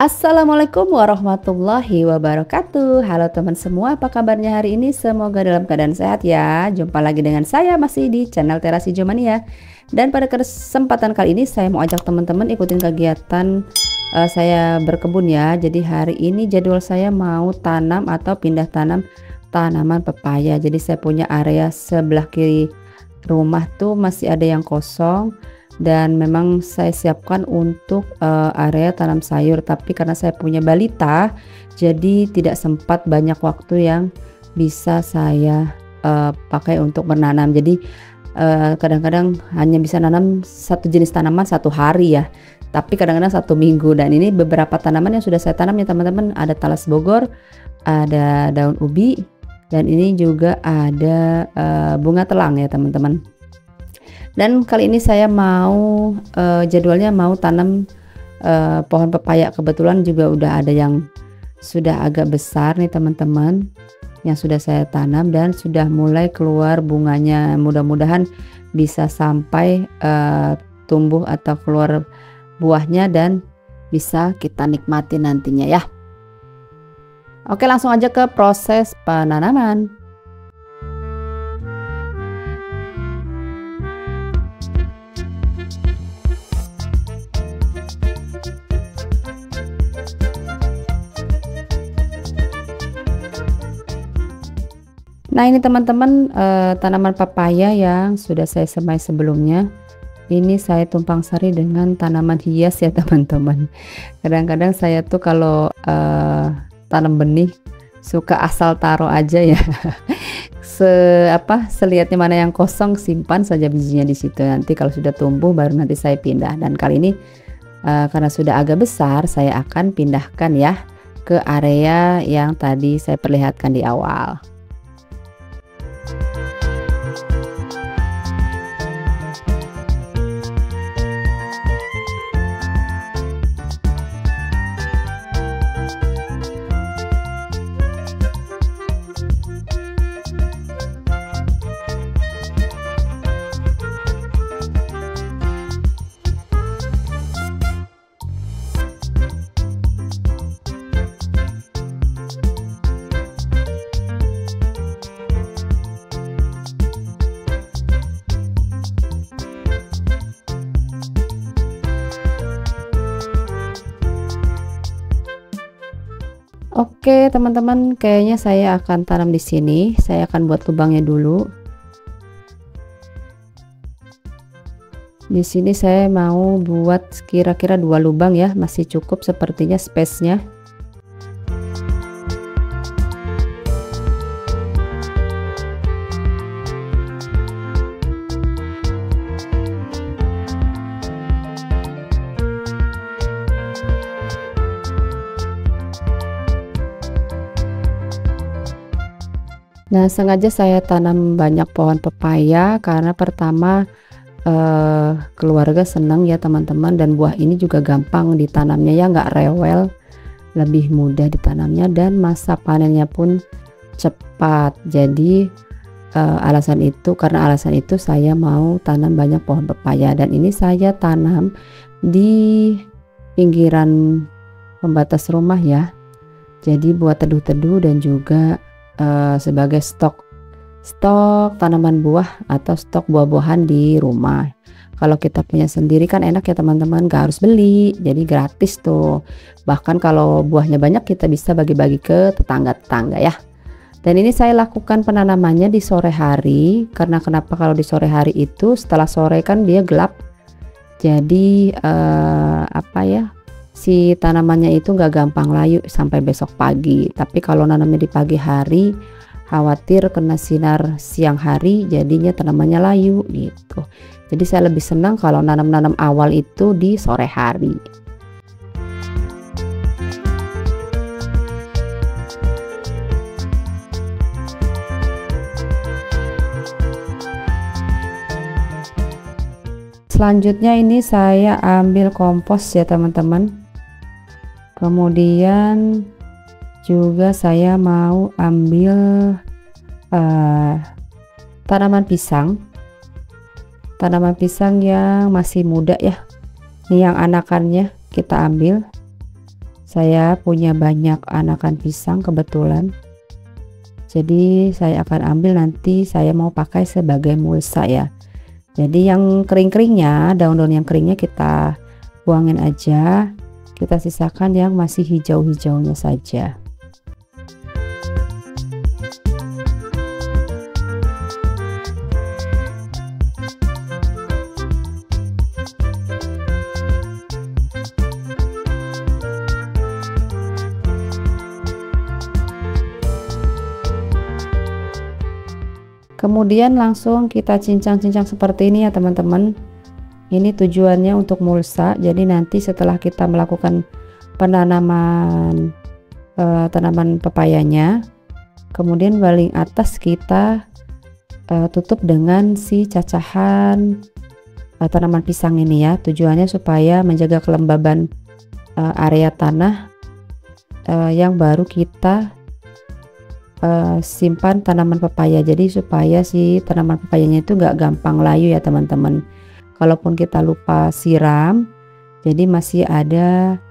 Assalamualaikum warahmatullahi wabarakatuh. Halo teman semua, apa kabarnya hari ini? Semoga dalam keadaan sehat ya. Jumpa lagi dengan saya masih di channel Teras Hijau Mania. Dan pada kesempatan kali ini saya mau ajak teman-teman ikutin kegiatan saya berkebun ya. Jadi hari ini jadwal saya mau tanam atau pindah tanam tanaman pepaya. Jadi saya punya area sebelah kiri rumah tuh masih ada yang kosong. Dan memang saya siapkan untuk area tanam sayur, tapi karena saya punya balita jadi tidak sempat banyak waktu yang bisa saya pakai untuk menanam. Jadi kadang-kadang hanya bisa nanam satu jenis tanaman satu hari ya, tapi kadang-kadang satu minggu. Dan ini beberapa tanaman yang sudah saya tanam ya teman-teman. Ada talas Bogor, ada daun ubi, dan ini juga ada bunga telang ya teman-teman. Dan kali ini saya mau jadwalnya mau tanam pohon pepaya. Kebetulan juga udah ada yang sudah agak besar nih teman-teman yang sudah saya tanam dan sudah mulai keluar bunganya. Mudah-mudahan bisa sampai tumbuh atau keluar buahnya dan bisa kita nikmati nantinya ya. Oke, langsung aja ke proses penanaman. Nah ini teman-teman tanaman pepaya yang sudah saya semai sebelumnya. Ini saya tumpang sari dengan tanaman hias ya teman-teman. Kadang-kadang saya tuh kalau tanam benih suka asal taruh aja ya. Selihatnya mana yang kosong simpan saja bijinya di situ. Nanti kalau sudah tumbuh baru nanti saya pindah. Dan kali ini karena sudah agak besar saya akan pindahkan ya ke area yang tadi saya perlihatkan di awal. Oke teman-teman, kayaknya saya akan tanam di sini. Saya akan buat lubangnya dulu. Di sini saya mau buat kira-kira 2 lubang ya, masih cukup sepertinya space-nya. Nah sengaja saya tanam banyak pohon pepaya karena pertama keluarga senang ya teman-teman, dan buah ini juga gampang ditanamnya ya, nggak rewel, lebih mudah ditanamnya dan masa panennya pun cepat. Jadi karena alasan itu saya mau tanam banyak pohon pepaya. Dan ini saya tanam di pinggiran pembatas rumah ya, jadi buat teduh-teduh dan juga sebagai stok tanaman buah atau stok buah-buahan di rumah. Kalau kita punya sendiri kan enak ya teman-teman, gak harus beli, jadi gratis tuh. Bahkan kalau buahnya banyak kita bisa bagi-bagi ke tetangga-tetangga ya. Dan ini saya lakukan penanamannya di sore hari. Karena kenapa kalau di sore hari itu setelah sore kan dia gelap, jadi si tanamannya itu nggak gampang layu sampai besok pagi. Tapi kalau nanamnya di pagi hari khawatir kena sinar siang hari jadinya tanamannya layu gitu. Jadi saya lebih senang kalau nanam awal itu di sore hari. Selanjutnya ini saya ambil kompos ya teman-teman. Kemudian juga saya mau ambil tanaman pisang yang masih muda ya. Ini yang anakannya kita ambil. Saya punya banyak anakan pisang kebetulan. Jadi saya akan ambil, nanti saya mau pakai sebagai mulsa ya. Jadi yang kering-keringnya, daun-daun yang keringnya kita buangin aja. Kita sisakan yang masih hijau-hijaunya saja. Kemudian langsung kita cincang-cincang seperti ini ya teman-teman. Ini tujuannya untuk mulsa. Jadi nanti setelah kita melakukan penanaman tanaman pepayanya, kemudian paling atas kita tutup dengan si cacahan tanaman pisang ini ya. Tujuannya supaya menjaga kelembaban area tanah yang baru kita simpan tanaman pepaya. Jadi supaya si tanaman pepayanya itu gak gampang layu ya teman-teman. Kalaupun kita lupa siram, jadi masih ada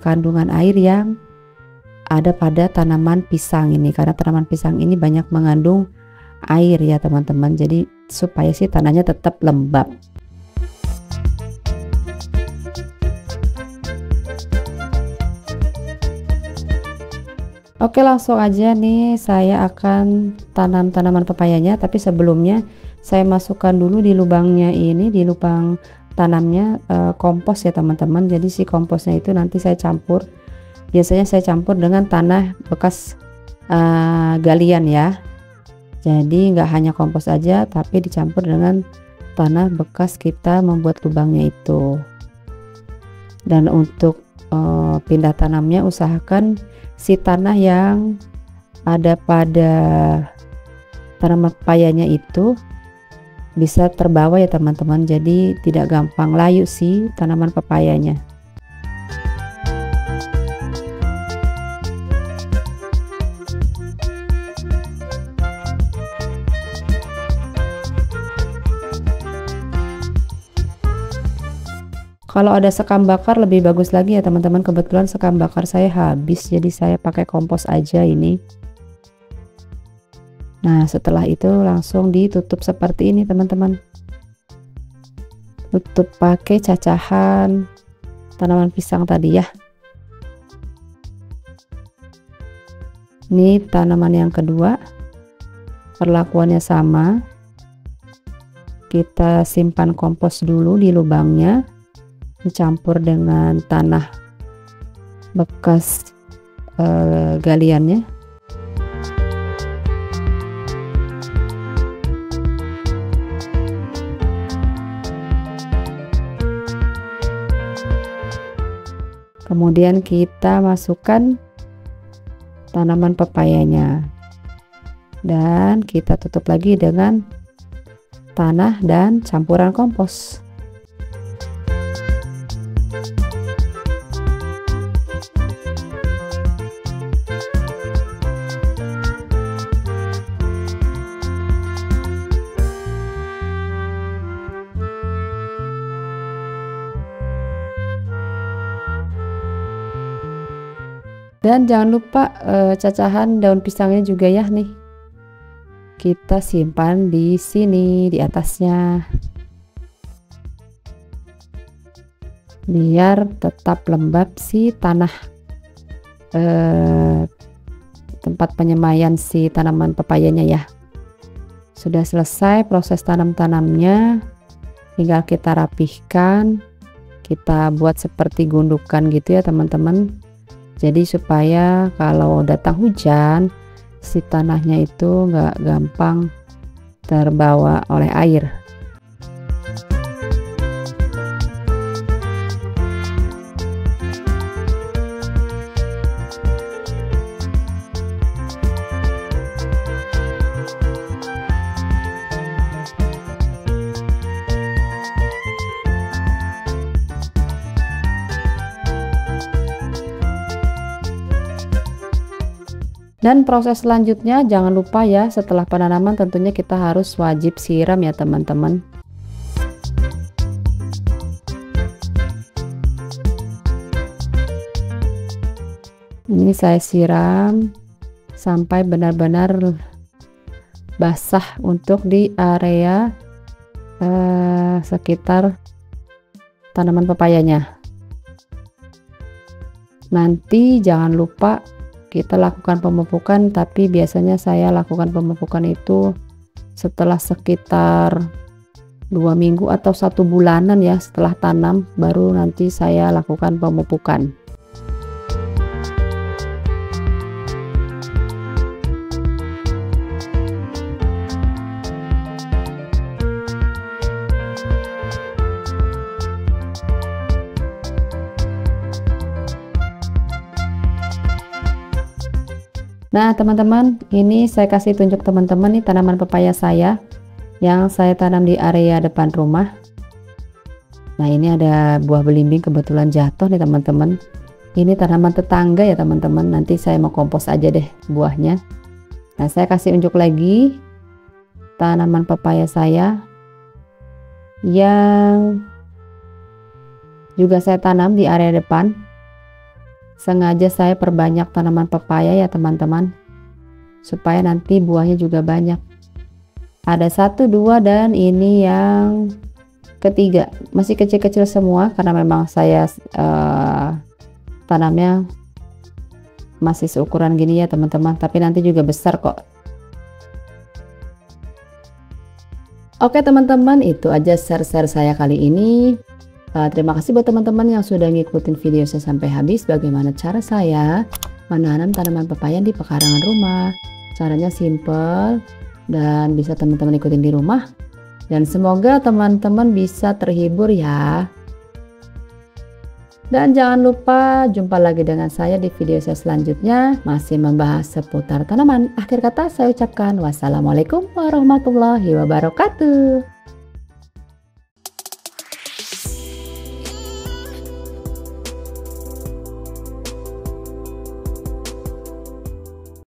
kandungan air yang ada pada tanaman pisang ini, karena tanaman pisang ini banyak mengandung air ya teman-teman. Jadi supaya si tanahnya tetap lembab. Oke, langsung aja nih saya akan tanam tanaman pepayanya, tapi sebelumnya saya masukkan dulu di lubangnya ini, di lubang tanamnya kompos ya teman-teman. Jadi si komposnya itu nanti saya campur, biasanya saya campur dengan tanah bekas galian ya. Jadi nggak hanya kompos aja, tapi dicampur dengan tanah bekas kita membuat lubangnya itu. Dan untuk pindah tanamnya usahakan si tanah yang ada pada tanaman pepayanya itu bisa terbawa ya teman-teman, jadi tidak gampang layu si tanaman pepayanya. Kalau ada sekam bakar lebih bagus lagi ya teman-teman. Kebetulan sekam bakar saya habis, jadi saya pakai kompos aja ini. Nah, setelah itu langsung ditutup seperti ini teman-teman. Tutup pakai cacahan tanaman pisang tadi ya. Ini tanaman yang kedua, perlakuannya sama. Kita simpan kompos dulu di lubangnya, dicampur dengan tanah bekas galiannya. Kemudian kita masukkan tanaman pepayanya dan kita tutup lagi dengan tanah dan campuran kompos. Dan jangan lupa cacahan daun pisangnya juga ya nih. Kita simpan di sini di atasnya. Biar tetap lembab si tanah tempat penyemaian si tanaman pepayanya ya. Sudah selesai proses tanam-tanamnya. Tinggal kita rapihkan. Kita buat seperti gundukan gitu ya teman-teman. Jadi supaya kalau datang hujan si tanahnya itu nggak gampang terbawa oleh air. Dan proses selanjutnya jangan lupa ya, setelah penanaman tentunya kita harus wajib siram ya teman-teman. Ini saya siram sampai benar-benar basah untuk di area sekitar tanaman pepayanya. Nanti jangan lupa kita lakukan pemupukan, tapi biasanya saya lakukan pemupukan itu setelah sekitar 2 minggu atau 1 bulanan ya setelah tanam, baru nanti saya lakukan pemupukan. Nah teman-teman, ini saya kasih tunjuk teman-teman nih tanaman pepaya saya yang saya tanam di area depan rumah. Nah ini ada buah belimbing kebetulan jatuh nih teman-teman. Ini tanaman tetangga ya teman-teman, nanti saya mau kompos aja deh buahnya. Nah saya kasih unjuk lagi tanaman pepaya saya yang juga saya tanam di area depan. Sengaja saya perbanyak tanaman pepaya ya teman-teman, supaya nanti buahnya juga banyak. Ada 1, 2, dan ini yang ketiga. Masih kecil-kecil semua karena memang saya tanamnya masih seukuran gini ya teman-teman, tapi nanti juga besar kok. Oke teman-teman, itu aja share-share saya kali ini. Terima kasih buat teman-teman yang sudah ngikutin video saya sampai habis. Bagaimana cara saya menanam tanaman pepaya di pekarangan rumah. Caranya simple dan bisa teman-teman ikutin di rumah. Dan semoga teman-teman bisa terhibur ya. Dan jangan lupa jumpa lagi dengan saya di video saya selanjutnya. Masih membahas seputar tanaman. Akhir kata saya ucapkan wassalamualaikum warahmatullahi wabarakatuh.